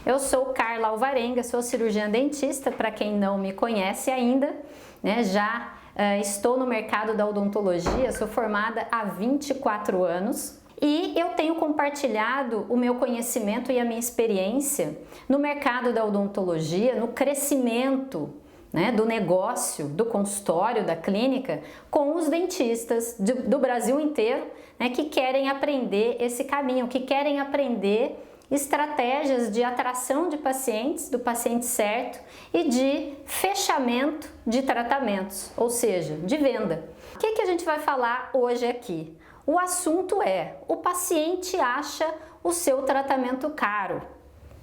Eu sou Carla Alvarenga, sou cirurgiã dentista, para quem não me conhece ainda, né? Já estou no mercado da odontologia, sou formada há 24 anos. E eu tenho compartilhado o meu conhecimento e a minha experiência no mercado da odontologia, no crescimento, né, do negócio, do consultório, da clínica, com os dentistas do Brasil inteiro, né, que querem aprender esse caminho, que querem aprender estratégias de atração de pacientes, do paciente certo, e de fechamento de tratamentos, ou seja, de venda. O que a gente vai falar hoje aqui? O assunto é: o paciente acha o seu tratamento caro,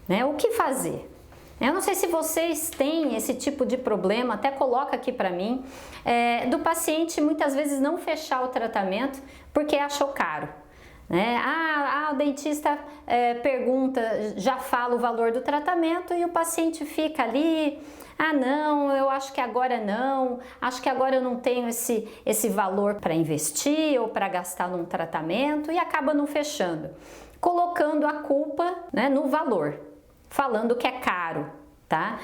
né? O que fazer? Eu não sei se vocês têm esse tipo de problema, até coloca aqui para mim, do paciente muitas vezes não fechar o tratamento porque achou caro. Né? O dentista pergunta, já fala o valor do tratamento e o paciente fica ali: não, eu acho que agora não, acho que agora eu não tenho esse valor para investir ou para gastar num tratamento, e acaba não fechando, colocando a culpa, né, no valor, falando que é caro. Tá?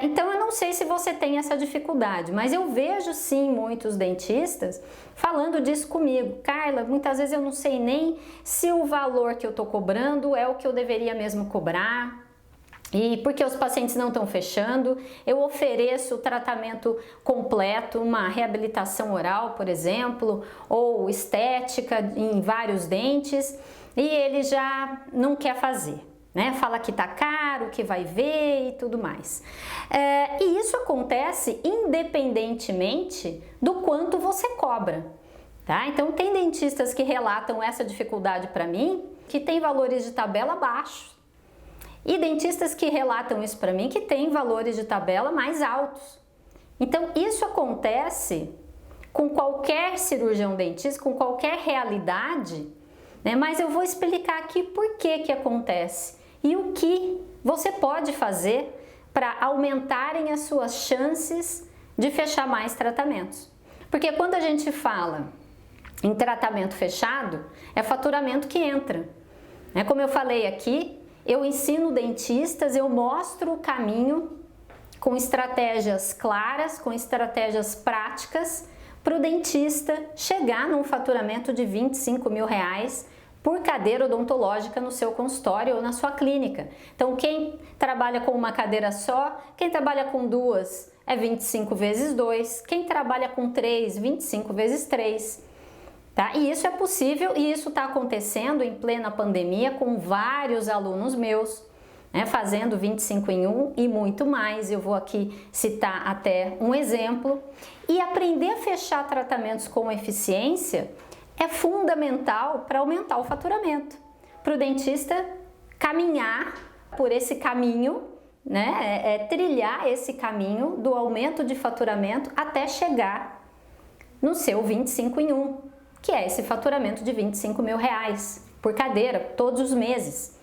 Então eu não sei se você tem essa dificuldade, mas eu vejo sim muitos dentistas falando disso comigo. Carla, muitas vezes eu não sei nem se o valor que eu tô cobrando é o que eu deveria mesmo cobrar, e porque os pacientes não estão fechando. Eu ofereço o tratamento completo, uma reabilitação oral, por exemplo, ou estética em vários dentes, e ele já não quer fazer. Né? Fala que tá caro, que vai ver e tudo mais. E isso acontece independentemente do quanto você cobra. Tá? Então tem dentistas que relatam essa dificuldade para mim, que tem valores de tabela baixos, e dentistas que relatam isso para mim que tem valores de tabela mais altos. Então isso acontece com qualquer cirurgião dentista, com qualquer realidade, né? Mas eu vou explicar aqui por que acontece e o que você pode fazer para aumentarem as suas chances de fechar mais tratamentos. Porque quando a gente fala em tratamento fechado, é faturamento que entra. Como eu falei aqui, eu ensino dentistas, eu mostro o caminho com estratégias claras, com estratégias práticas, para o dentista chegar num faturamento de 25 mil reais por cadeira odontológica no seu consultório ou na sua clínica. Então quem trabalha com uma cadeira só, quem trabalha com duas é 25 vezes 2, quem trabalha com 3, 25 vezes 3. Tá? E isso é possível, e isso está acontecendo em plena pandemia com vários alunos meus, né, fazendo 25 em 1 e muito mais. Eu vou aqui citar até um exemplo. E aprender a fechar tratamentos com eficiência é fundamental para aumentar o faturamento, para o dentista caminhar por esse caminho, né, trilhar esse caminho do aumento de faturamento até chegar no seu 25 em 1, que é esse faturamento de 25 mil reais por cadeira, todos os meses.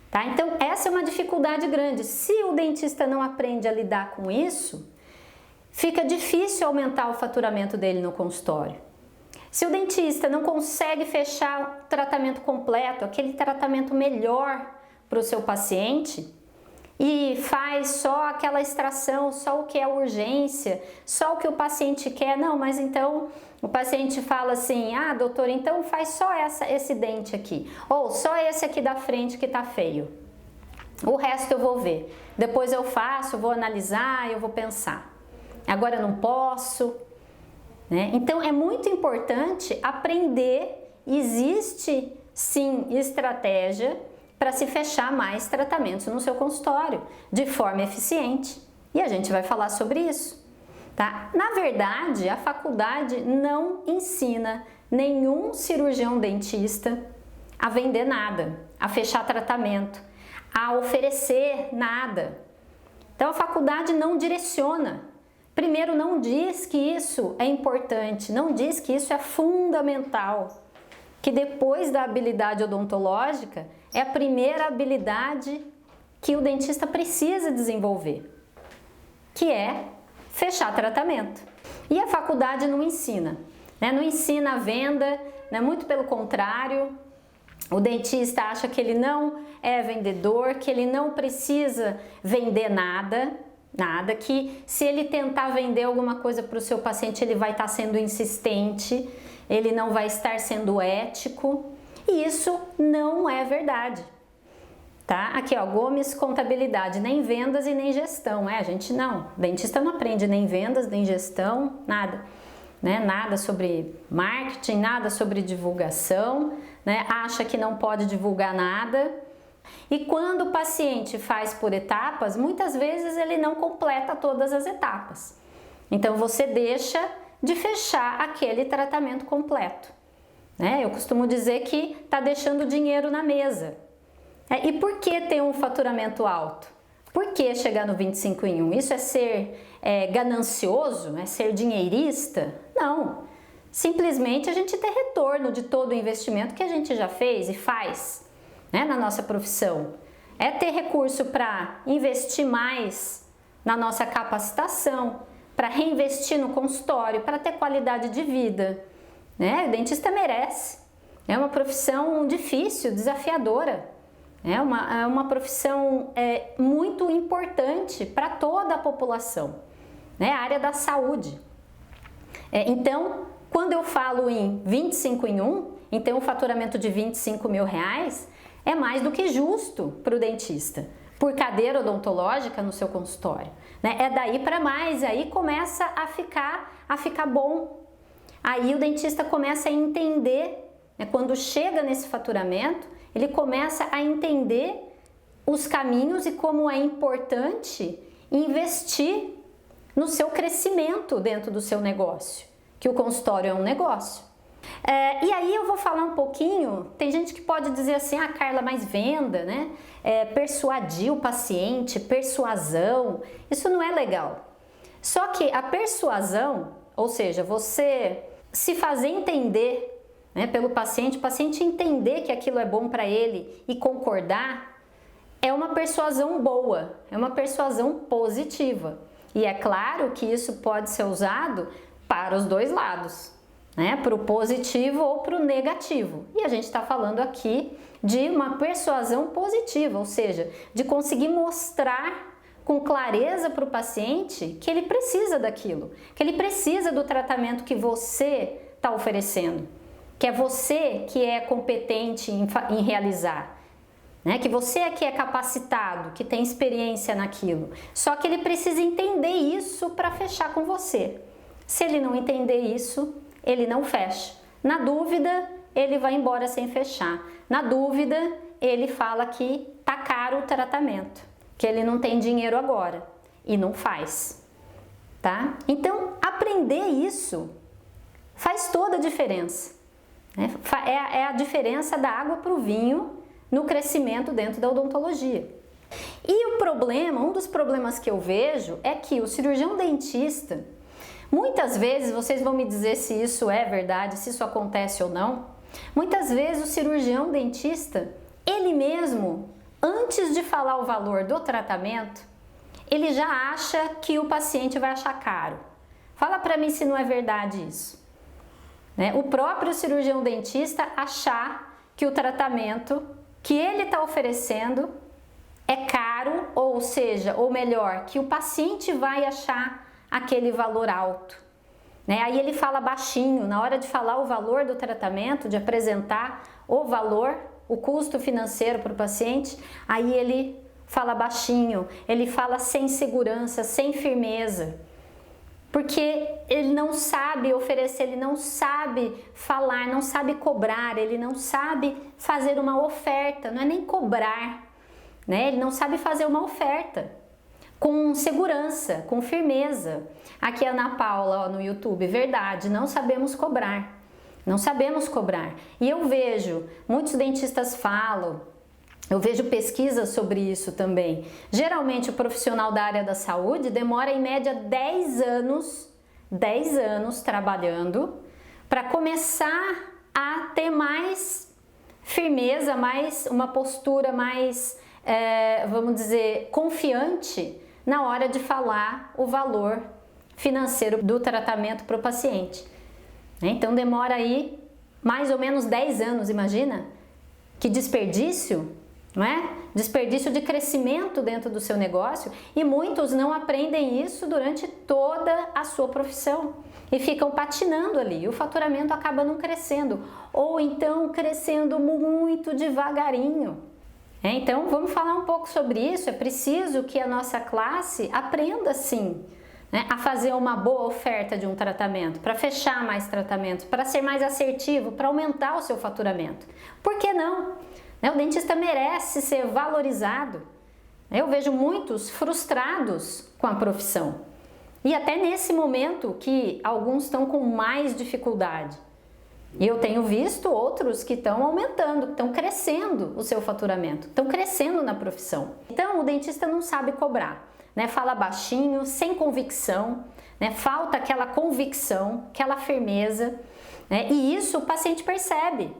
Tá? Então essa é uma dificuldade grande. Se o dentista não aprende a lidar com isso, fica difícil aumentar o faturamento dele no consultório. Se o dentista não consegue fechar o tratamento completo, aquele tratamento melhor para o seu paciente, e faz só aquela extração, só o que é urgência, só o que o paciente quer, não, mas então o paciente fala assim: doutor, então faz só esse dente aqui, ou só esse aqui da frente que tá feio, o resto eu vou ver, depois eu faço, eu vou analisar, eu vou pensar, agora eu não posso. Então é muito importante aprender. Existe sim estratégia para se fechar mais tratamentos no seu consultório de forma eficiente, e a gente vai falar sobre isso. Tá? Na verdade, a faculdade não ensina nenhum cirurgião dentista a vender nada, a fechar tratamento, a oferecer nada. Então a faculdade não direciona. Primeiro, não diz que isso é importante, não diz que isso é fundamental, que depois da habilidade odontológica é a primeira habilidade que o dentista precisa desenvolver, que é fechar tratamento. E a faculdade não ensina, né? Não ensina a venda, né? Muito pelo contrário, O dentista acha que ele não é vendedor, que ele não precisa vender nada, que se ele tentar vender alguma coisa para o seu paciente, ele vai estar sendo insistente, ele não vai estar sendo ético, e isso não é verdade. Tá? Aqui, ó, Gomes Contabilidade, nem vendas e nem gestão, a gente não, dentista não aprende nem vendas, nem gestão, nada, né? Nada sobre marketing, nada sobre divulgação, né? Acha que não pode divulgar nada, e quando o paciente faz por etapas, muitas vezes ele não completa todas as etapas, então você deixa de fechar aquele tratamento completo, né? Eu costumo dizer que está deixando dinheiro na mesa. E por que ter um faturamento alto? Por que chegar no 25 em 1? Isso é ser ganancioso? É ser dinheirista? Não. Simplesmente a gente ter retorno de todo o investimento que a gente já fez e faz, né, na nossa profissão. É ter recurso para investir mais na nossa capacitação, para reinvestir no consultório, para ter qualidade de vida, né? O dentista merece. É uma profissão difícil, desafiadora. É uma profissão muito importante para toda a população, né? A área da saúde. Então, quando eu falo em 25 em 1, então o faturamento de 25 mil reais é mais do que justo para o dentista, por cadeira odontológica no seu consultório, né? É daí para mais, aí começa a ficar bom. Aí o dentista começa a entender, né, quando chega nesse faturamento, ele começa a entender os caminhos e como é importante investir no seu crescimento dentro do seu negócio, que o consultório é um negócio. E aí eu vou falar um pouquinho, tem gente que pode dizer assim, Carla, mas venda, né? Persuadir o paciente, persuasão, isso não é legal. Só que a persuasão, ou seja, você se fazer entender, né, pelo paciente, o paciente entender que aquilo é bom para ele e concordar, é uma persuasão boa, é uma persuasão positiva. E é claro que isso pode ser usado para os dois lados, né, para o positivo ou para o negativo. E a gente está falando aqui de uma persuasão positiva, ou seja, de conseguir mostrar com clareza para o paciente que ele precisa daquilo, que ele precisa do tratamento que você está oferecendo, que é você que é competente em realizar, né? Que você é que é capacitado, que tem experiência naquilo. Só que ele precisa entender isso para fechar com você. Se ele não entender isso, ele não fecha. Na dúvida, ele vai embora sem fechar. Na dúvida, ele fala que tá caro o tratamento, que ele não tem dinheiro agora e não faz, tá? Então, aprender isso faz toda a diferença. É a diferença da água para o vinho no crescimento dentro da odontologia. E o problema, um dos problemas que eu vejo é que o cirurgião dentista, muitas vezes, vocês vão me dizer se isso é verdade, se isso acontece ou não, muitas vezes o cirurgião dentista, ele mesmo, antes de falar o valor do tratamento, ele já acha que o paciente vai achar caro. Fala para mim se não é verdade isso. O próprio cirurgião dentista achar que o tratamento que ele está oferecendo é caro, ou seja, ou melhor, que o paciente vai achar aquele valor alto. Aí ele fala baixinho, na hora de falar o valor do tratamento, de apresentar o valor, o custo financeiro para o paciente, aí ele fala baixinho, ele fala sem segurança, sem firmeza. Porque ele não sabe oferecer, ele não sabe falar, não sabe cobrar, ele não sabe fazer uma oferta, não é nem cobrar, né? Ele não sabe fazer uma oferta com segurança, com firmeza. Aqui a Ana Paula, ó, no YouTube, verdade, não sabemos cobrar, não sabemos cobrar. E eu vejo, muitos dentistas falam, eu vejo pesquisas sobre isso também. Geralmente o profissional da área da saúde demora em média 10 anos trabalhando para começar a ter mais firmeza, mais uma postura mais, vamos dizer, confiante na hora de falar o valor financeiro do tratamento para o paciente. Então demora aí mais ou menos 10 anos, imagina? Que desperdício, não é? Desperdício de crescimento dentro do seu negócio, e muitos não aprendem isso durante toda a sua profissão e ficam patinando ali, e o faturamento acaba não crescendo, ou então crescendo muito devagarinho. Então vamos falar um pouco sobre isso. É preciso que a nossa classe aprenda sim, né, a fazer uma boa oferta de um tratamento, para fechar mais tratamentos, para ser mais assertivo, para aumentar o seu faturamento. Por que não? O dentista merece ser valorizado. Eu vejo muitos frustrados com a profissão. E até nesse momento que alguns estão com mais dificuldade. E eu tenho visto outros que estão aumentando, estão crescendo o seu faturamento, estão crescendo na profissão. Então o dentista não sabe cobrar, né? Fala baixinho, sem convicção, né? Falta aquela convicção, aquela firmeza, né? E isso o paciente percebe.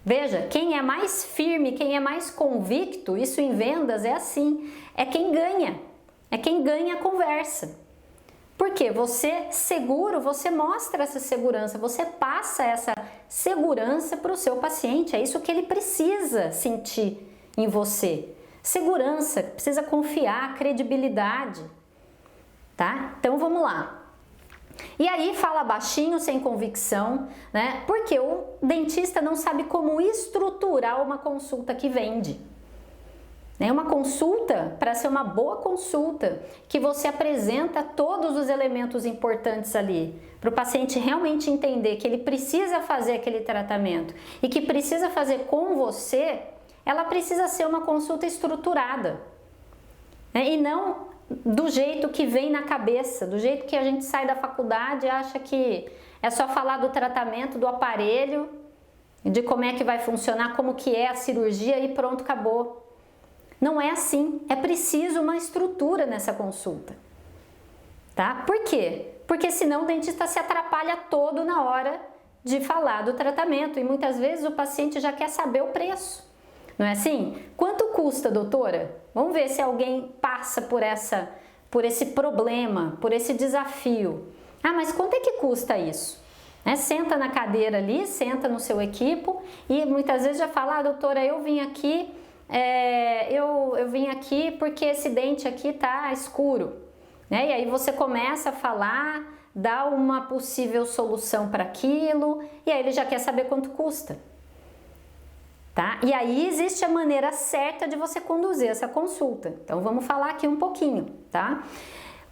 Veja, quem é mais firme, quem é mais convicto, isso em vendas é assim, é quem ganha a conversa. Porque você seguro, você mostra essa segurança, você passa essa segurança para o seu paciente, é isso que ele precisa sentir em você. Segurança, precisa confiar, credibilidade, tá? Então vamos lá. E aí fala baixinho, sem convicção, né? Porque o dentista não sabe como estruturar uma consulta que vende. Uma consulta, para ser uma boa consulta, que você apresenta todos os elementos importantes ali, para o paciente realmente entender que ele precisa fazer aquele tratamento e que precisa fazer com você, ela precisa ser uma consulta estruturada, né? E não do jeito que vem na cabeça, do jeito que a gente sai da faculdade e acha que é só falar do tratamento, do aparelho, de como é que vai funcionar, como que é a cirurgia e pronto, acabou. Não é assim, é preciso uma estrutura nessa consulta, tá? Por quê? Porque senão o dentista se atrapalha todo na hora de falar do tratamento e muitas vezes o paciente já quer saber o preço. Não é assim? Quanto custa, doutora? Vamos ver se alguém passa por esse problema, por esse desafio. Ah, mas quanto é que custa isso? Senta na cadeira ali, senta no seu equipo e muitas vezes já fala, ah, doutora, eu vim aqui, eu vim aqui porque esse dente aqui tá escuro. E aí você começa a falar, dá uma possível solução para aquilo e aí ele já quer saber quanto custa. Tá? E aí existe a maneira certa de você conduzir essa consulta. Então vamos falar aqui um pouquinho, tá?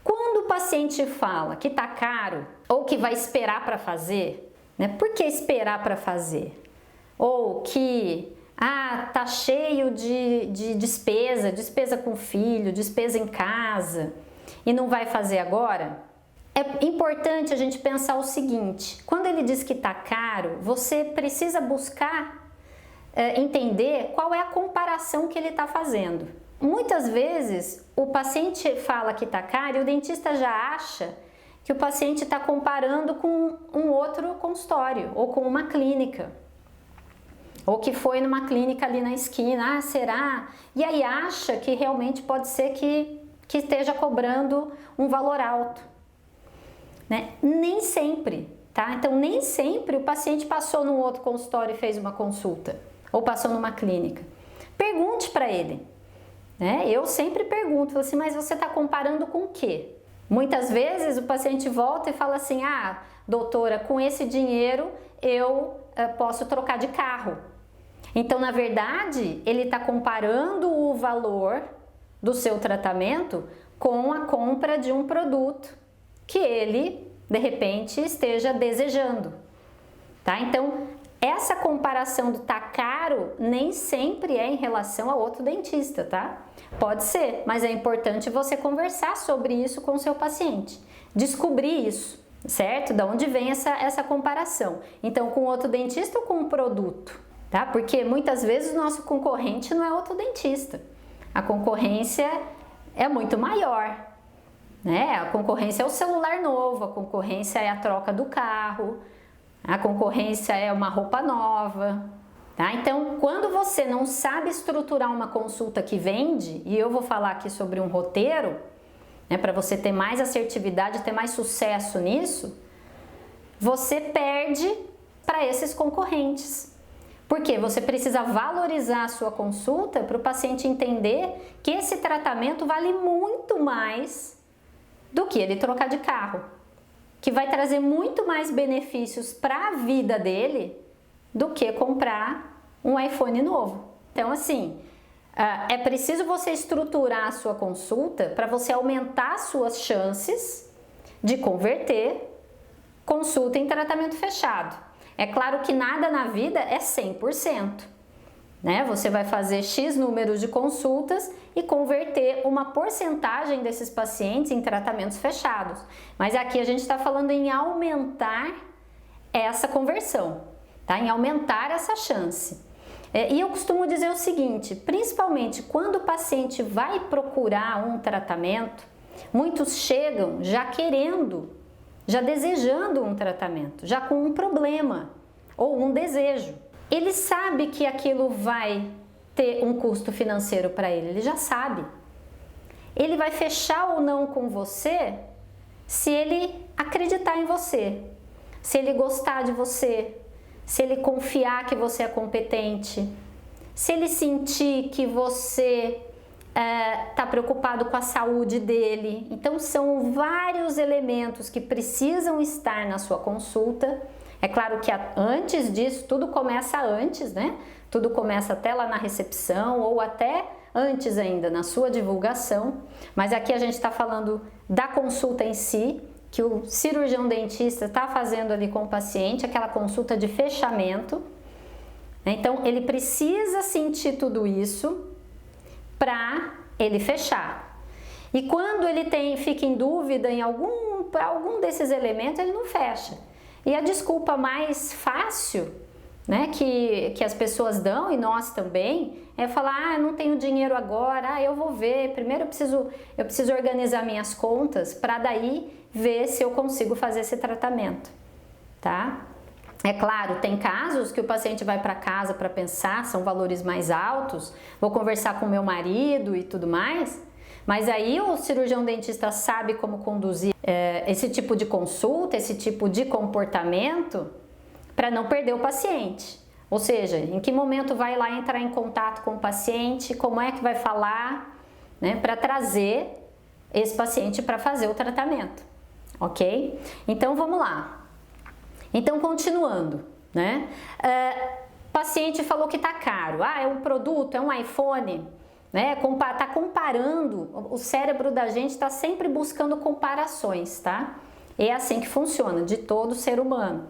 Quando o paciente fala que tá caro ou que vai esperar para fazer, né? Por que esperar para fazer? Ou que tá cheio de despesa com filho, despesa em casa e não vai fazer agora? É importante a gente pensar o seguinte: quando ele diz que tá caro, você precisa buscar entender qual é a comparação que ele está fazendo. Muitas vezes o paciente fala que está caro e o dentista já acha que o paciente está comparando com um outro consultório ou com uma clínica, ou que foi numa clínica ali na esquina, será? E aí acha que realmente pode ser que esteja cobrando um valor alto, né? Nem sempre, tá? Então nem sempre o paciente passou num outro consultório e fez uma consulta ou passou numa clínica. Pergunte para ele, né? Eu sempre pergunto assim, mas você está comparando com o quê? Muitas vezes o paciente volta e fala assim, ah, doutora, com esse dinheiro eu posso trocar de carro. Então, na verdade, ele está comparando o valor do seu tratamento com a compra de um produto que ele, de repente, esteja desejando, tá? Então, essa comparação do tá caro nem sempre é em relação a outro dentista, tá? Pode ser, mas é importante você conversar sobre isso com o seu paciente, descobrir isso, certo? Da onde vem essa comparação? Então, com outro dentista ou com um produto, tá? Porque muitas vezes o nosso concorrente não é outro dentista. A concorrência é muito maior, né? A concorrência é o celular novo, a concorrência é a troca do carro, a concorrência é uma roupa nova, tá? Então, quando você não sabe estruturar uma consulta que vende, e eu vou falar aqui sobre um roteiro, né, para você ter mais assertividade, ter mais sucesso nisso, você perde para esses concorrentes. Porque você precisa valorizar a sua consulta para o paciente entender que esse tratamento vale muito mais do que ele trocar de carro, que vai trazer muito mais benefícios para a vida dele do que comprar um iPhone novo. Então, assim, é preciso você estruturar a sua consulta para você aumentar suas chances de converter consulta em tratamento fechado. É claro que nada na vida é 100%, né? Você vai fazer X números de consultas e converter uma porcentagem desses pacientes em tratamentos fechados. Mas aqui a gente está falando em aumentar essa conversão, tá? Em aumentar essa chance. E eu costumo dizer o seguinte, principalmente quando o paciente vai procurar um tratamento, muitos chegam já querendo, já desejando um tratamento, já com um problema ou um desejo. Ele sabe que aquilo vai ter um custo financeiro para ele já sabe. Ele vai fechar ou não com você se ele acreditar em você, se ele gostar de você, se ele confiar que você é competente, se ele sentir que você está preocupado com a saúde dele. Então são vários elementos que precisam estar na sua consulta. É claro que antes disso, tudo começa antes, né? Tudo começa até lá na recepção ou até antes ainda, na sua divulgação. Mas aqui a gente está falando da consulta em si, que o cirurgião dentista está fazendo ali com o paciente, aquela consulta de fechamento. Então ele precisa sentir tudo isso para ele fechar. E quando ele fica em dúvida em algum desses elementos, ele não fecha. E a desculpa mais fácil, né, que as pessoas dão, e nós também, é falar, não tenho dinheiro agora, eu vou ver, primeiro eu preciso organizar minhas contas para daí ver se eu consigo fazer esse tratamento, tá? É claro, tem casos que o paciente vai para casa para pensar, são valores mais altos, vou conversar com meu marido e tudo mais, mas aí o cirurgião dentista sabe como conduzir esse tipo de consulta, esse tipo de comportamento para não perder o paciente. Ou seja, em que momento vai lá entrar em contato com o paciente, como é que vai falar, né, para trazer esse paciente para fazer o tratamento, ok? Então vamos lá. Então, continuando, né? Paciente falou que tá caro. É um produto, é um iPhone, né? Tá comparando. O cérebro da gente está sempre buscando comparações, tá? É assim que funciona, de todo ser humano.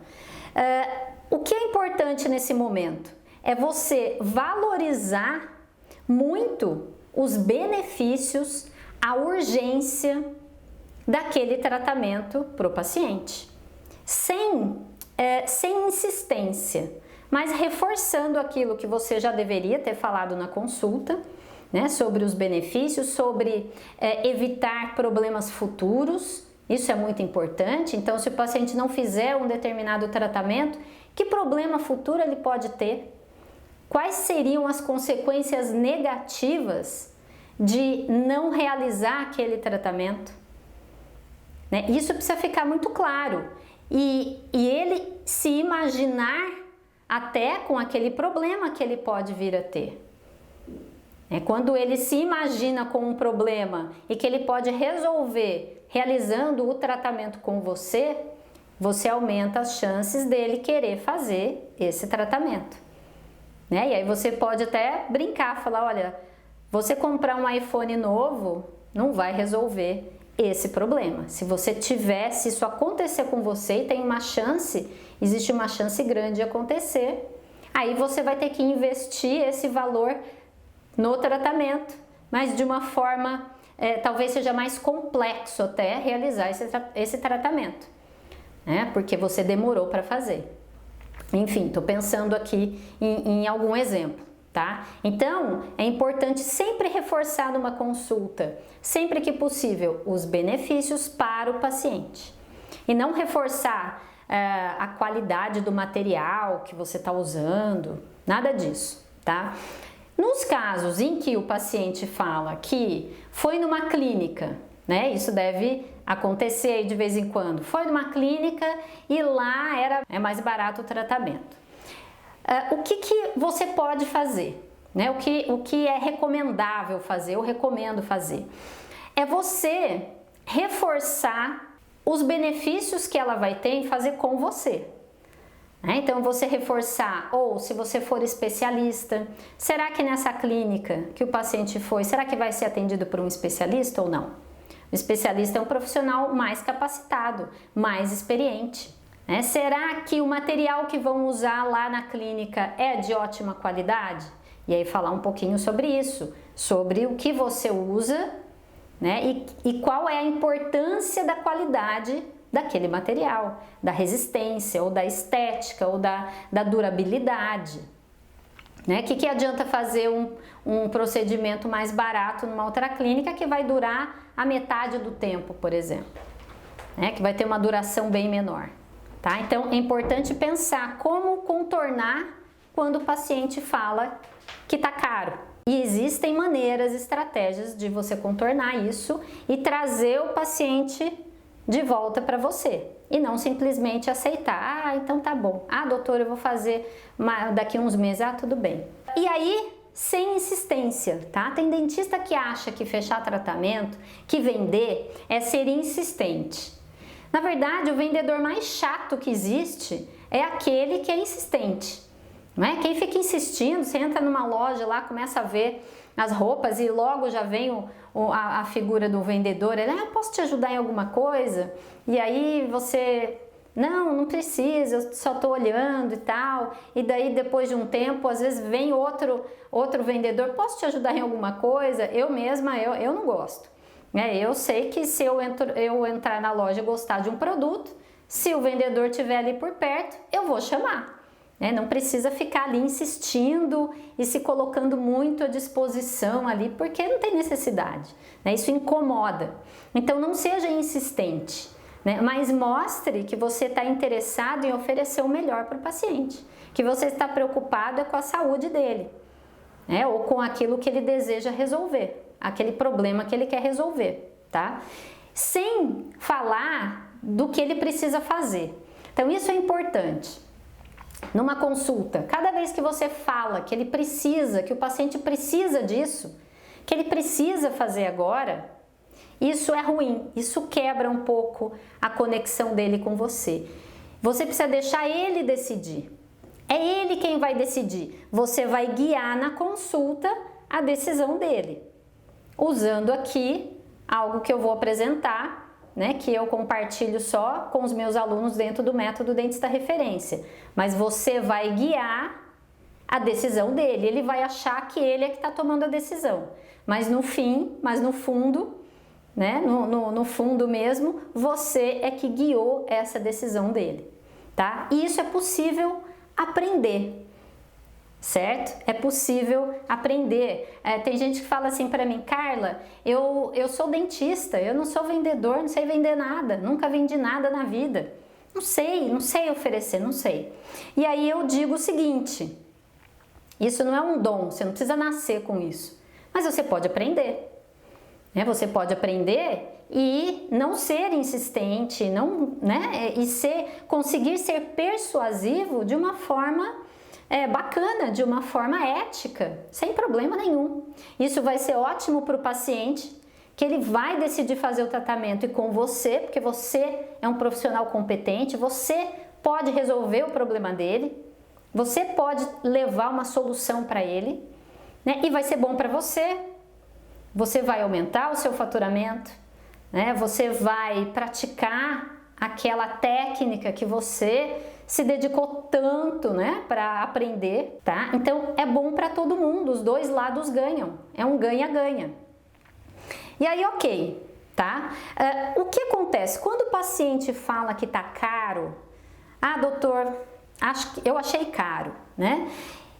O que é importante nesse momento? É você valorizar muito os benefícios, a urgência daquele tratamento para o paciente. Sem insistência, mas reforçando aquilo que você já deveria ter falado na consulta, né, sobre os benefícios, sobre evitar problemas futuros. Isso é muito importante. Então, se o paciente não fizer um determinado tratamento, que problema futuro ele pode ter? Quais seriam as consequências negativas de não realizar aquele tratamento? Né? Isso precisa ficar muito claro. E ele se imaginar até com aquele problema que ele pode vir a ter. Quando ele se imagina com um problema e que ele pode resolver realizando o tratamento com você, você aumenta as chances dele querer fazer esse tratamento. E aí você pode até brincar, falar, olha, você comprar um iPhone novo não vai resolver esse problema. Se isso acontecer com você e tem existe uma chance grande de acontecer, aí você vai ter que investir esse valor no tratamento, mas de uma forma, talvez seja mais complexo até realizar esse tratamento, né? Porque você demorou para fazer. Enfim, estou pensando aqui em algum exemplo. Tá? Então, é importante sempre reforçar numa consulta, sempre que possível, os benefícios para o paciente. E não reforçar a qualidade do material que você está usando, nada disso, tá? Nos casos em que o paciente fala que foi numa clínica, né? Isso deve acontecer de vez em quando. Foi numa clínica e lá é mais barato o tratamento. O que você pode fazer? Né? O que é recomendável fazer, eu recomendo fazer, é você reforçar os benefícios que ela vai ter em fazer com você. Né? Então, você reforçar, ou se você for especialista, será que nessa clínica que o paciente foi, será que vai ser atendido por um especialista ou não? O especialista é um profissional mais capacitado, mais experiente. Né? Será que o material que vão usar lá na clínica é de ótima qualidade? E aí falar um pouquinho sobre isso, sobre o que você usa, né? E qual é a importância da qualidade daquele material, da resistência, ou da estética, ou da durabilidade. Né? Que adianta fazer um procedimento mais barato numa outra clínica que vai durar a metade do tempo, por exemplo, né? Que vai ter uma duração bem menor. Tá? Então é importante pensar como contornar quando o paciente fala que está caro. E existem maneiras, estratégias de você contornar isso e trazer o paciente de volta para você. E não simplesmente aceitar, ah, então tá bom. Ah, doutor, eu vou fazer daqui uns meses, ah, tudo bem. E aí, sem insistência, tá? Tem dentista que acha que fechar tratamento, que vender, é ser insistente. Na verdade, o vendedor mais chato que existe é aquele que é insistente. Não é? Quem fica insistindo, você entra numa loja lá, começa a ver as roupas e logo já vem a figura do vendedor, ele, eu posso te ajudar em alguma coisa? E aí você, não precisa, eu só estou olhando e tal. E daí depois de um tempo, às vezes vem outro vendedor, posso te ajudar em alguma coisa? Eu mesma, eu não gosto. Eu sei que se eu entrar na loja e gostar de um produto, se o vendedor estiver ali por perto, eu vou chamar. Não precisa ficar ali insistindo e se colocando muito à disposição ali, porque não tem necessidade. Isso incomoda. Então não seja insistente, mas mostre que você está interessado em oferecer o melhor para o paciente, que você está preocupado com a saúde dele, ou com aquilo que ele deseja resolver, aquele problema que ele quer resolver, tá? Sem falar do que ele precisa fazer. Então isso é importante. Numa consulta, cada vez que você fala que ele precisa, que o paciente precisa disso, que ele precisa fazer agora, isso é ruim, isso quebra um pouco a conexão dele com você. Você precisa deixar ele decidir. É ele quem vai decidir. Você vai guiar na consulta a decisão dele. Usando aqui algo que eu vou apresentar, que eu compartilho só com os meus alunos dentro do método Dentista Referência. Mas você vai guiar a decisão dele, ele vai achar que ele é que está tomando a decisão. Mas no fundo, no fundo mesmo, você é que guiou essa decisão dele, tá? E isso é possível aprender. Certo? É possível aprender. Tem gente que fala assim para mim, Carla, eu sou dentista, eu não sou vendedor, não sei vender nada, nunca vendi nada na vida. Não sei oferecer, não sei. E aí eu digo o seguinte, isso não é um dom, você não precisa nascer com isso, mas você pode aprender. Você pode aprender e não ser insistente, e conseguir ser persuasivo de uma forma bacana, de uma forma ética, sem problema nenhum. Isso vai ser ótimo para o paciente, que ele vai decidir fazer o tratamento e com você, porque você é um profissional competente, você pode resolver o problema dele, você pode levar uma solução para ele, e vai ser bom para você. Você vai aumentar o seu faturamento, você vai praticar aquela técnica que você se dedicou tanto, para aprender, tá? Então é bom para todo mundo, os dois lados ganham, é um ganha-ganha. E aí, ok, tá? O que acontece? Quando o paciente fala que tá caro, doutor, eu achei caro,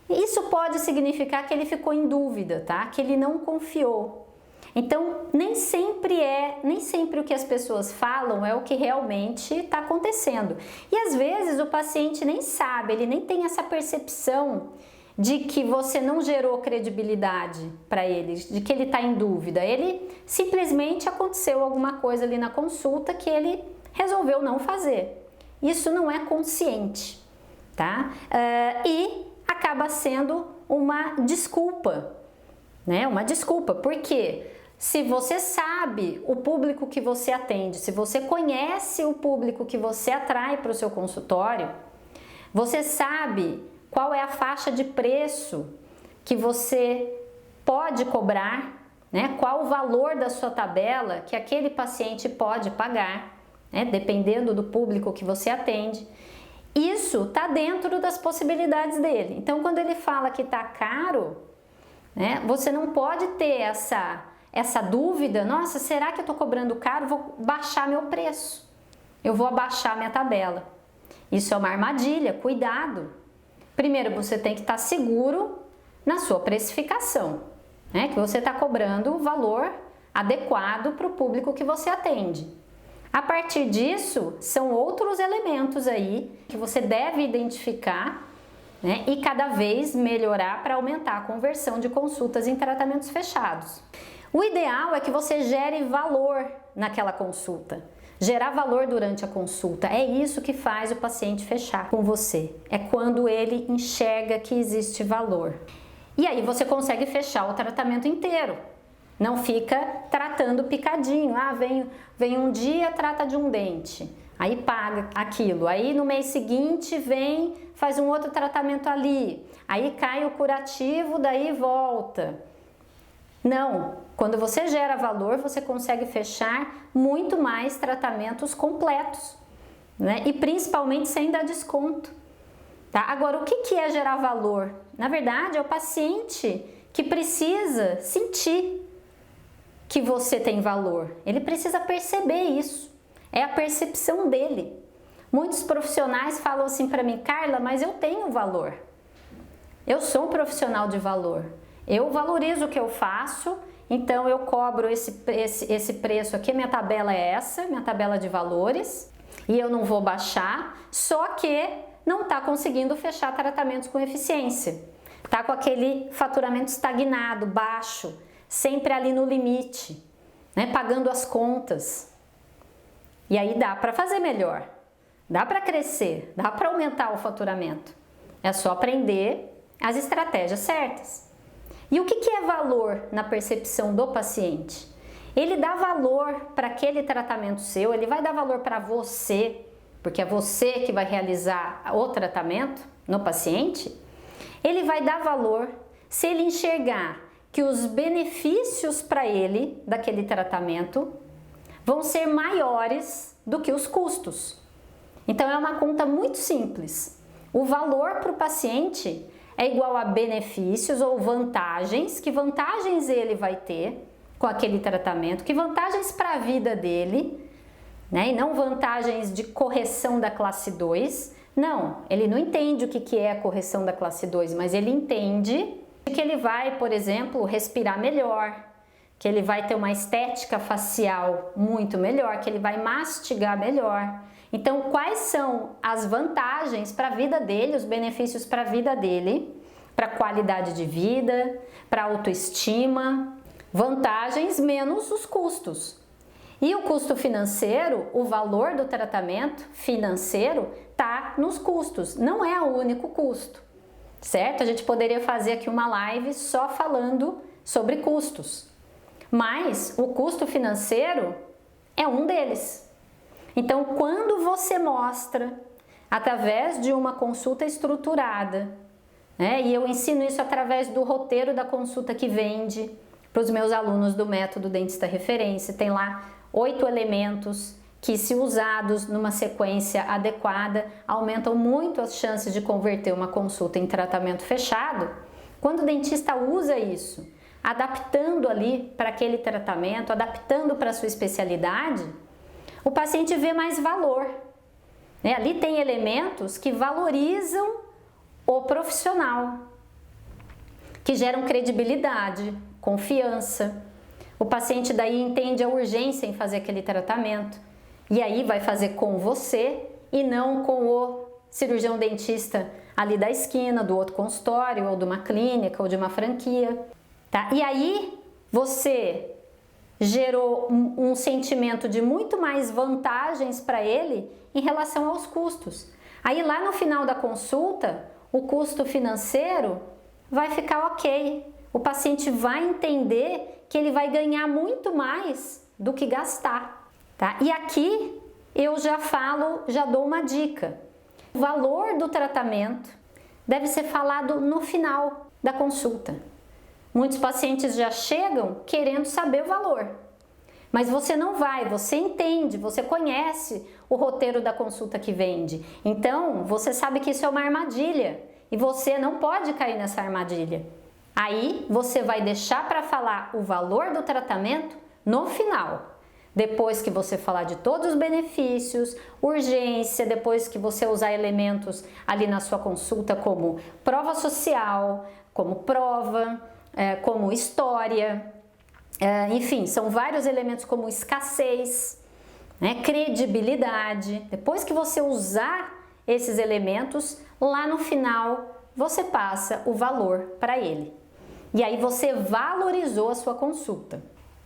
Isso pode significar que ele ficou em dúvida, tá? Que ele não confiou. Então, nem sempre o que as pessoas falam é o que realmente está acontecendo. E às vezes o paciente nem sabe, ele nem tem essa percepção de que você não gerou credibilidade para ele, de que ele está em dúvida. Ele simplesmente aconteceu alguma coisa ali na consulta que ele resolveu não fazer. Isso não é consciente, tá? E acaba sendo uma desculpa, né? Uma desculpa, porque se você sabe o público que você atende, se você conhece o público que você atrai para o seu consultório, você sabe qual é a faixa de preço que você pode cobrar, né? Qual o valor da sua tabela que aquele paciente pode pagar, né? Dependendo do público que você atende. Isso está dentro das possibilidades dele. Então, quando ele fala que está caro, né? Você não pode ter essa dúvida, nossa, será que eu estou cobrando caro? Vou baixar meu preço, eu vou abaixar minha tabela. Isso é uma armadilha, cuidado. Primeiro, você tem que estar seguro na sua precificação, né? Que você está cobrando o valor adequado para o público que você atende. A partir disso, são outros elementos aí que você deve identificar, né? E cada vez melhorar para aumentar a conversão de consultas em tratamentos fechados. O ideal é que você gere valor naquela consulta. Gerar valor durante a consulta, é isso que faz o paciente fechar com você. É quando ele enxerga que existe valor. E aí você consegue fechar o tratamento inteiro. Não fica tratando picadinho. Ah, vem um dia, trata de um dente. Aí paga aquilo. Aí no mês seguinte vem, faz um outro tratamento ali. Aí cai o curativo, daí volta. Não, quando você gera valor, você consegue fechar muito mais tratamentos completos, né? E principalmente sem dar desconto, tá? Agora, o que é gerar valor? Na verdade, é o paciente que precisa sentir que você tem valor. Ele precisa perceber isso. É a percepção dele. Muitos profissionais falam assim para mim, Carla, mas eu tenho valor. Eu sou um profissional de valor. Eu valorizo o que eu faço, então eu cobro esse preço aqui, minha tabela é essa, minha tabela de valores, e eu não vou baixar, só que não está conseguindo fechar tratamentos com eficiência. Está com aquele faturamento estagnado, baixo, sempre ali no limite, né, pagando as contas. E aí dá para fazer melhor, dá para crescer, dá para aumentar o faturamento. É só aprender as estratégias certas. E o que é valor na percepção do paciente? Ele dá valor para aquele tratamento seu, ele vai dar valor para você, porque é você que vai realizar o tratamento no paciente. Ele vai dar valor se ele enxergar que os benefícios para ele daquele tratamento vão ser maiores do que os custos. Então é uma conta muito simples. O valor para o paciente é igual a benefícios ou vantagens, que vantagens ele vai ter com aquele tratamento, que vantagens para a vida dele, né? E não vantagens de correção da classe 2. Não, ele não entende o que é a correção da classe 2, mas ele entende que ele vai, por exemplo, respirar melhor, que ele vai ter uma estética facial muito melhor, que ele vai mastigar melhor. Então, quais são as vantagens para a vida dele, os benefícios para a vida dele, para a qualidade de vida, para a autoestima, vantagens menos os custos. E o custo financeiro, o valor do tratamento financeiro está nos custos, não é o único custo, certo? A gente poderia fazer aqui uma live só falando sobre custos, mas o custo financeiro é um deles. Então, quando você mostra, através de uma consulta estruturada, né, e eu ensino isso através do roteiro da consulta que vende para os meus alunos do método Dentista Referência, tem lá 8 elementos que, se usados numa sequência adequada, aumentam muito as chances de converter uma consulta em tratamento fechado. Quando o dentista usa isso, adaptando ali para aquele tratamento, adaptando para a sua especialidade, o paciente vê mais valor, né? Ali tem elementos que valorizam o profissional, que geram credibilidade, confiança. O paciente daí entende a urgência em fazer aquele tratamento e aí vai fazer com você e não com o cirurgião dentista ali da esquina, do outro consultório, ou de uma clínica, ou de uma franquia, tá? E aí você gerou um sentimento de muito mais vantagens para ele em relação aos custos. Aí lá no final da consulta, o custo financeiro vai ficar ok. O paciente vai entender que ele vai ganhar muito mais do que gastar, tá? E aqui eu já dou uma dica. O valor do tratamento deve ser falado no final da consulta. Muitos pacientes já chegam querendo saber o valor, mas você não vai, você entende, você conhece o roteiro da consulta que vende. Então, você sabe que isso é uma armadilha e você não pode cair nessa armadilha. Aí, você vai deixar para falar o valor do tratamento no final. Depois que você falar de todos os benefícios, urgência, depois que você usar elementos ali na sua consulta como prova social, como prova, como história, enfim, são vários elementos como escassez, né, credibilidade. Depois que você usar esses elementos, lá no final você passa o valor para ele. E aí você valorizou a sua consulta.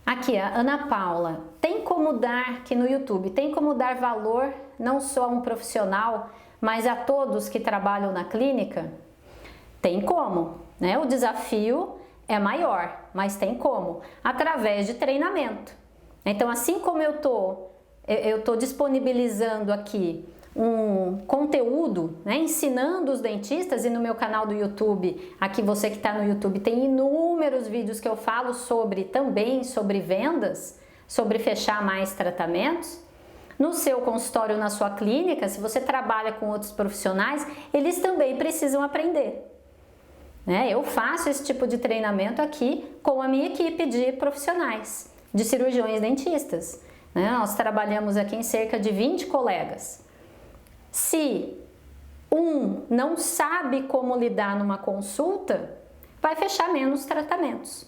Aqui, a Ana Paula, tem como dar, aqui no YouTube, tem como dar valor não só a um profissional, mas a todos que trabalham na clínica? Tem como, né? O desafio é maior, mas tem como, através de treinamento. Então, assim como eu tô disponibilizando aqui um conteúdo, né, ensinando os dentistas, e no meu canal do YouTube, aqui você que está no YouTube, tem inúmeros vídeos que eu falo também sobre vendas, sobre fechar mais tratamentos. No seu consultório, na sua clínica, se você trabalha com outros profissionais, eles também precisam aprender. Né? Eu faço esse tipo de treinamento aqui com a minha equipe de profissionais, de cirurgiões dentistas. Né? Nós trabalhamos aqui em cerca de 20 colegas. Se um não sabe como lidar numa consulta, vai fechar menos tratamentos.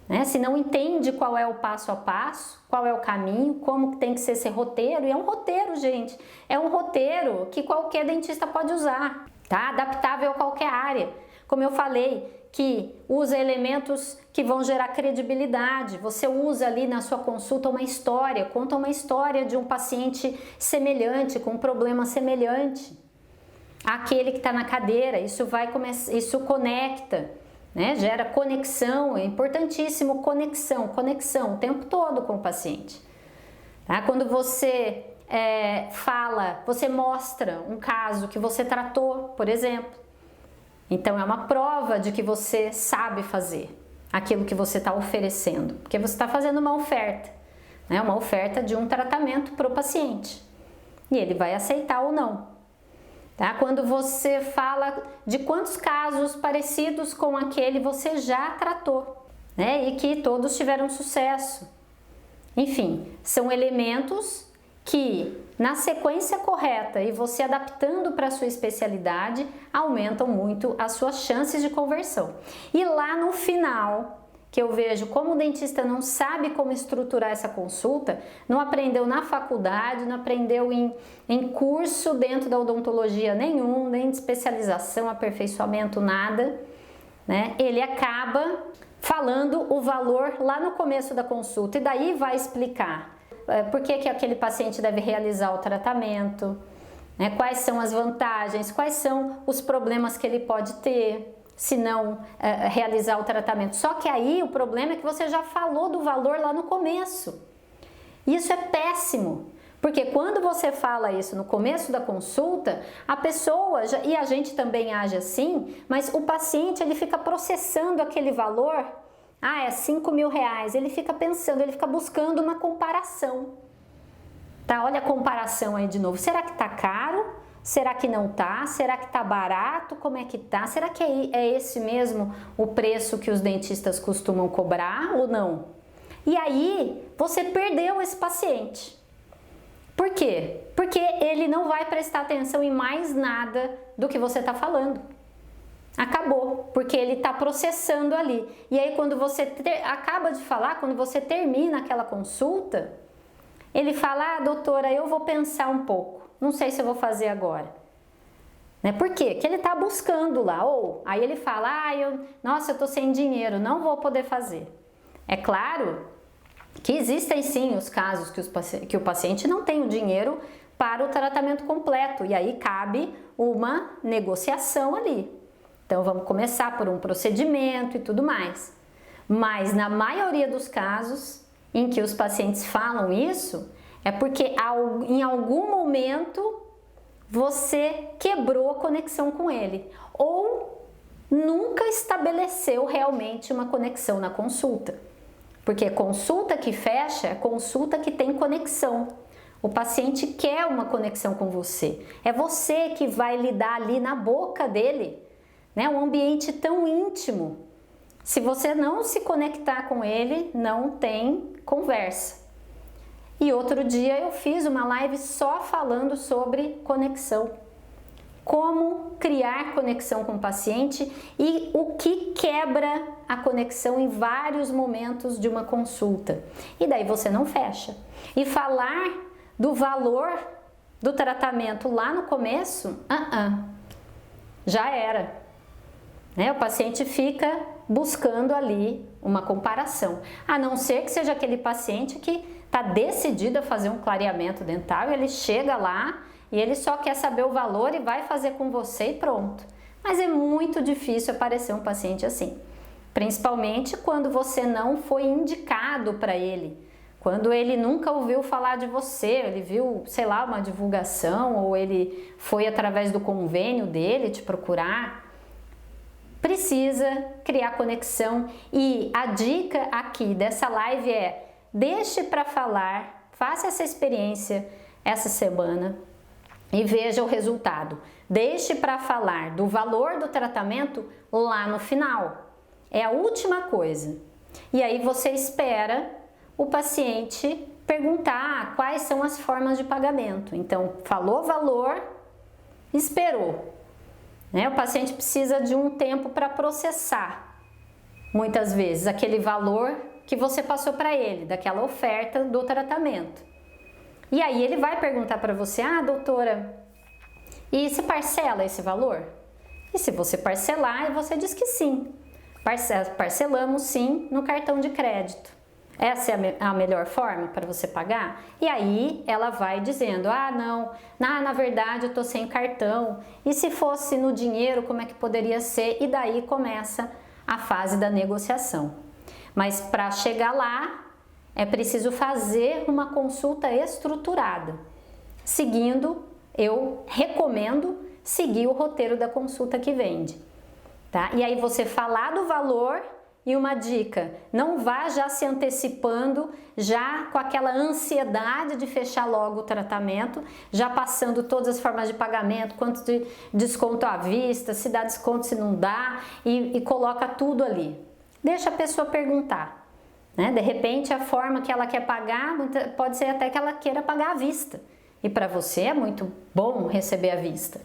Né? Se não entende qual é o passo a passo, qual é o caminho, como tem que ser esse roteiro, e é um roteiro, gente, é um roteiro que qualquer dentista pode usar, tá? Adaptável a qualquer área. Como eu falei, que usa elementos que vão gerar credibilidade. Você usa ali na sua consulta uma história, conta uma história de um paciente semelhante, com um problema semelhante àquele que está na cadeira. Isso conecta, né? Gera conexão, é importantíssimo conexão o tempo todo com o paciente. Tá? Quando você você mostra um caso que você tratou, por exemplo. Então, é uma prova de que você sabe fazer aquilo que você está oferecendo, porque você está fazendo uma oferta, né? Uma oferta de um tratamento para o paciente, e ele vai aceitar ou não. Tá? Quando você fala de quantos casos parecidos com aquele você já tratou, né? E que todos tiveram sucesso. Enfim, são elementos que, na sequência correta e você adaptando para a sua especialidade, aumentam muito as suas chances de conversão. E lá no final, que eu vejo como o dentista não sabe como estruturar essa consulta, não aprendeu na faculdade, não aprendeu em curso dentro da odontologia nenhum, nem de especialização, aperfeiçoamento, nada, né? Ele acaba falando o valor lá no começo da consulta e daí vai explicar por que aquele paciente deve realizar o tratamento, né? Quais são as vantagens, quais são os problemas que ele pode ter se não realizar o tratamento. Só que aí o problema é que você já falou do valor lá no começo. Isso é péssimo, porque quando você fala isso no começo da consulta, a pessoa, e a gente também age assim, mas o paciente ele fica processando aquele valor. É 5 mil reais, ele fica pensando, ele fica buscando uma comparação, tá? Olha a comparação aí de novo, será que tá caro? Será que não tá? Será que tá barato? Como é que tá? Será que é esse mesmo o preço que os dentistas costumam cobrar ou não? E aí, você perdeu esse paciente. Por quê? Porque ele não vai prestar atenção em mais nada do que você tá falando. Acabou, porque ele está processando ali. E aí quando você acaba de falar, quando você termina aquela consulta, ele fala, doutora, eu vou pensar um pouco, não sei se eu vou fazer agora. Né? Por quê? Porque ele está buscando lá, ou aí ele fala, nossa, eu estou sem dinheiro, não vou poder fazer. É claro que existem sim os casos que o paciente não tem o dinheiro para o tratamento completo. E aí cabe uma negociação ali. Então vamos começar por um procedimento e tudo mais. Mas na maioria dos casos em que os pacientes falam isso, é porque em algum momento você quebrou a conexão com ele ou nunca estabeleceu realmente uma conexão na consulta. Porque consulta que fecha é consulta que tem conexão. O paciente quer uma conexão com você. É você que vai lidar ali na boca dele, né? Um ambiente tão íntimo. Se você não se conectar com ele, não tem conversa. E outro dia eu fiz uma live só falando sobre conexão. Como criar conexão com o paciente e o que quebra a conexão em vários momentos de uma consulta. E daí você não fecha. E falar do valor do tratamento lá no começo, já era. Né? O paciente fica buscando ali uma comparação. A não ser que seja aquele paciente que está decidido a fazer um clareamento dental e ele chega lá e ele só quer saber o valor e vai fazer com você e pronto. Mas é muito difícil aparecer um paciente assim. Principalmente quando você não foi indicado para ele. Quando ele nunca ouviu falar de você, ele viu, sei lá, uma divulgação ou ele foi através do convênio dele te procurar. Precisa criar conexão e a dica aqui dessa live é: deixe para falar, faça essa experiência essa semana e veja o resultado. Deixe para falar do valor do tratamento lá no final. É a última coisa. E aí você espera o paciente perguntar quais são as formas de pagamento. Então, falou valor, esperou. Né? O paciente precisa de um tempo para processar, muitas vezes, aquele valor que você passou para ele, daquela oferta do tratamento. E aí ele vai perguntar para você: doutora, e se parcela esse valor? E se você parcelar, você diz que sim. Parcelamos sim no cartão de crédito. Essa é a melhor forma para você pagar? E aí ela vai dizendo: não, na verdade eu tô sem cartão. E se fosse no dinheiro, como é que poderia ser? E daí começa a fase da negociação. Mas para chegar lá, é preciso fazer uma consulta estruturada. Seguindo, eu recomendo seguir o roteiro da consulta que vende. Tá? E aí você falar do valor. E uma dica: não vá já se antecipando, já com aquela ansiedade de fechar logo o tratamento, já passando todas as formas de pagamento, quanto de desconto à vista, se dá desconto, se não dá, e coloca tudo ali. Deixa a pessoa perguntar. Né? De repente a forma que ela quer pagar, pode ser até que ela queira pagar à vista. E para você é muito bom receber à vista.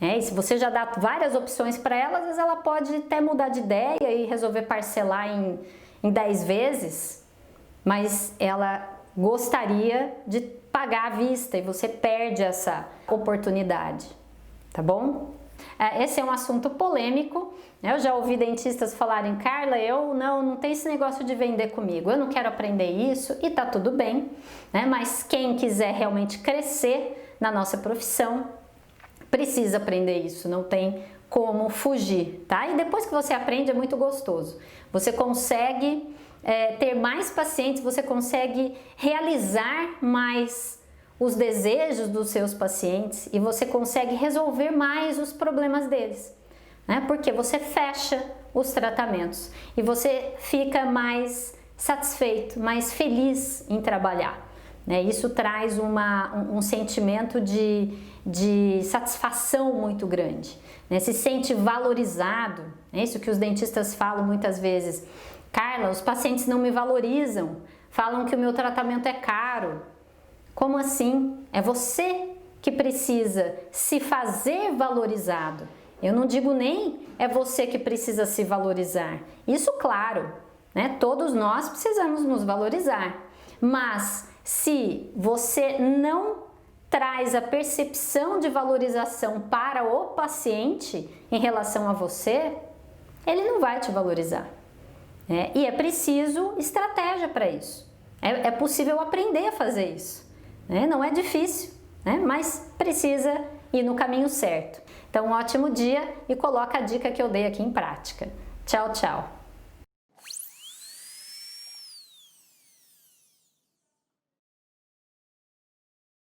E se você já dá várias opções para ela, às vezes ela pode até mudar de ideia e resolver parcelar em 10 vezes, mas ela gostaria de pagar à vista e você perde essa oportunidade, tá bom? Esse é um assunto polêmico, né? Eu já ouvi dentistas falarem: Carla, eu não tenho esse negócio de vender comigo, eu não quero aprender isso, e tá tudo bem, né? Mas quem quiser realmente crescer na nossa profissão, precisa aprender isso, não tem como fugir, tá? E depois que você aprende é muito gostoso. Você consegue ter mais pacientes, você consegue realizar mais os desejos dos seus pacientes e você consegue resolver mais os problemas deles, né? Porque você fecha os tratamentos e você fica mais satisfeito, mais feliz em trabalhar. Isso traz um sentimento de satisfação muito grande. Se sente valorizado. É isso que os dentistas falam muitas vezes: Carla, os pacientes não me valorizam, falam que o meu tratamento é caro. Como assim? É você que precisa se fazer valorizado. Eu não digo nem é você que precisa se valorizar. Isso, claro, né? Todos nós precisamos nos valorizar. Mas se você não traz a percepção de valorização para o paciente em relação a você, ele não vai te valorizar. E é preciso estratégia para isso. É possível aprender a fazer isso. Não é difícil. né? Mas precisa ir no caminho certo. Então, um ótimo dia e coloca a dica que eu dei aqui em prática. Tchau, tchau!